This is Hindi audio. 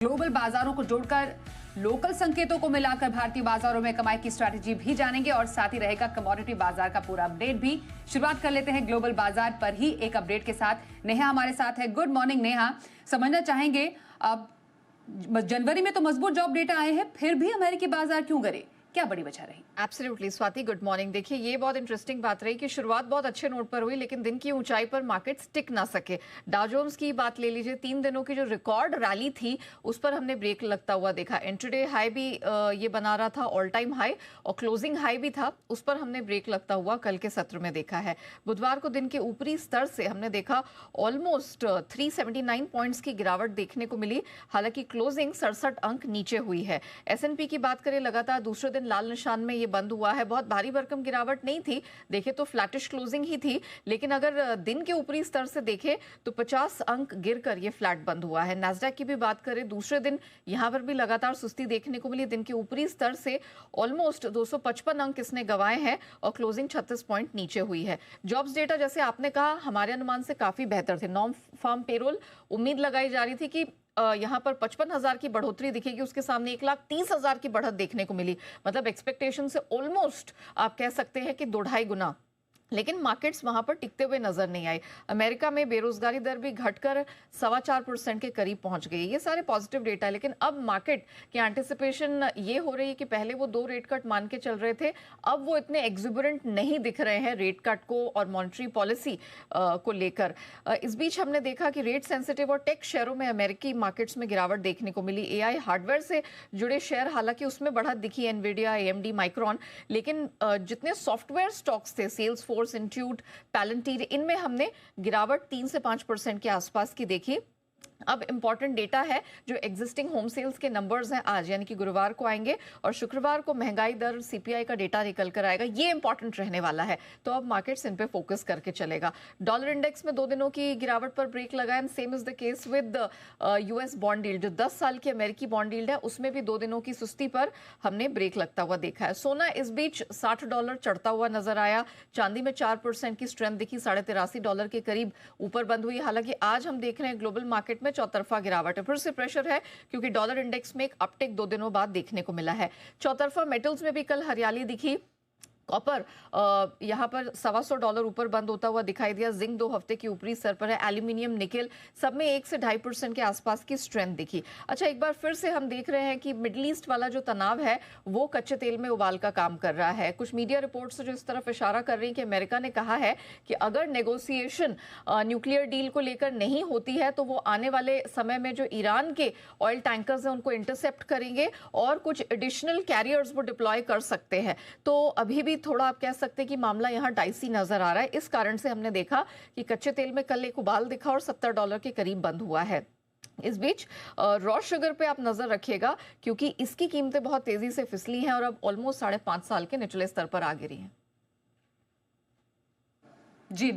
ग्लोबल बाजारों को जोड़कर लोकल संकेतों को मिलाकर भारतीय बाजारों में कमाई की स्ट्रैटेजी भी जानेंगे और साथ ही रहेगा कमोडिटी बाजार का पूरा अपडेट भी। शुरुआत कर लेते हैं ग्लोबल बाजार पर ही एक अपडेट के साथ। नेहा हमारे साथ है। गुड मॉर्निंग नेहा, समझना चाहेंगे अब जनवरी में तो मजबूत जॉब डेटा आए हैं, फिर भी अमेरिकी बाजार क्यों गिरे, क्या बड़ी वजह रही? Absolutely Swati, good morning. देखिए, ये बहुत इंटरेस्टिंग बात रही कि शुरुआत बहुत अच्छे नोट पर हुई, लेकिन दिन की ऊंचाई पर मार्केट टिक ना सके। डाउ जोन्स की बात ले लीजिए, 3 दिनों की जो रिकॉर्ड रैली थी उस पर हमने ब्रेक लगता हुआ देखा। इंट्राडे हाई भी ये बना रहा था, ऑल टाइम हाई, और क्लोजिंग हाई भी था, उस पर हमने ब्रेक लगता हुआ कल के सत्र में देखा है। बुधवार को दिन के ऊपरी स्तर से हमने देखा ऑलमोस्ट 379 पॉइंट्स की गिरावट देखने को मिली। हालांकि क्लोजिंग 67 अंक नीचे हुई है। S&P की बात करें, लगातार दूसरे दिन लाल निशान में ये बंद हुआ है। बहुत भारी भरकम गिरावट नहीं थी, देखे तो फ्लैटिश क्लोजिंग ही थी, लेकिन अगर दिन के ऊपरी स्तर से देखें तो 50 अंक गिरकर ये फ्लैट बंद हुआ है। नैस्डैक की भी बात करें, दूसरे दिन यहां पर भी लगातार सुस्ती देखने को मिली। दिन के ऊपरी स्तर से ऑलमोस्ट 255 अंक इसने गंवाए हैं और क्लोजिंग 36 पॉइंट नीचे हुई है। जॉब्स डेटा, जैसे आपने कहा, हमारे अनुमान से काफी बेहतर थे। नॉन फार्म पेरोल, उम्मीद लगाई जा रही थी कि यहाँ पर 55,000 की बढ़ोतरी दिखेगी, उसके सामने 1,30,000 की बढ़त देखने को मिली। मतलब एक्सपेक्टेशन से ऑलमोस्ट आप कह सकते हैं कि 2.5 गुना, लेकिन मार्केट्स वहां पर टिकते हुए नजर नहीं आए। अमेरिका में बेरोजगारी दर भी घटकर 4.25% के करीब पहुंच गई। ये सारे पॉजिटिव डेटा है, लेकिन अब मार्केट की एंटिसिपेशन ये हो रही है कि पहले वो 2 रेट कट मान के चल रहे थे, अब वो इतने एग्जुबरेंट नहीं दिख रहे हैं रेट कट को और मॉनेटरी पॉलिसी को लेकर। इस बीच हमने देखा कि रेट सेंसिटिव और टेक शेयरों में अमेरिकी मार्केट्स में गिरावट देखने को मिली। AI हार्डवेयर से जुड़े शेयर, हालांकि उसमें बढ़त दिखी, एनवीडिया, AMD, माइक्रॉन, लेकिन जितने सॉफ्टवेयर स्टॉक्स थे, सेल्सफोर्स, इंट्यूट, पैलेंटीर, इनमें हमने गिरावट 3 से 5% के आसपास की देखी। अब इंपॉर्टेंट डेटा है, जो एग्जिस्टिंग होम सेल्स के नंबर्स हैं आज, यानी कि गुरुवार को आएंगे, और शुक्रवार को महंगाई दर CPI का डेटा निकल कर आएगा। ये इंपॉर्टेंट रहने वाला है, तो अब मार्केट्स इन पे फोकस करके चलेगा। डॉलर इंडेक्स में 2 दिनों की गिरावट पर ब्रेक लगा, and same is the case with US bond yield. जो 10 साल की अमेरिकी बॉन्ड यील्ड है, उसमें भी 2 दिनों की सुस्ती पर हमने ब्रेक लगता हुआ देखा है। सोना इस बीच $60 चढ़ता हुआ नजर आया। चांदी में 4% की स्ट्रेंथ दिखी, $83 के करीब ऊपर बंद हुई। हालांकि आज हम देख रहे हैं ग्लोबल मार्केट में चौतरफा गिरावट है। फिर से प्रेशर है, क्योंकि डॉलर इंडेक्स में एक अपटिक 2 दिनों बाद देखने को मिला है। चौतरफा मेटल्स में भी कल हरियाली दिखी। कॉपर यहाँ पर $125 ऊपर बंद होता हुआ दिखाई दिया। जिंक 2 हफ्ते की ऊपरी स्तर पर है। एल्यूमिनियम, निकेल, सब में 1 से 2.5% के आसपास की स्ट्रेंथ दिखी। अच्छा, एक बार फिर से हम देख रहे हैं कि मिडिल ईस्ट वाला जो तनाव है वो कच्चे तेल में उबाल का काम कर रहा है। कुछ मीडिया रिपोर्ट्स जो इस तरफ इशारा कर रही है कि अमेरिका ने कहा है कि अगर नेगोशिएशन न्यूक्लियर डील को लेकर नहीं होती है तो वो आने वाले समय में जो ईरान के ऑयल टैंकर्स हैं उनको इंटरसेप्ट करेंगे और कुछ एडिशनल कैरियर्स वो डिप्लॉय कर सकते हैं। तो अभी भी थोड़ा आप कह सकते हैं कि मामला यहाँ डाइसी नजर आ रहा है। इस कारण से हमने देखा कि कच्चे तेल में कल एक उबाल दिखा और $70 के करीब बंद हुआ है। इस बीच रॉ शुगर पे आप नजर रखिएगा, क्योंकि इसकी कीमतें बहुत तेजी से फिसली हैं और अब ऑलमोस्ट 5.5 साल के निचले स्तर पर आ गिरी हैं। जी,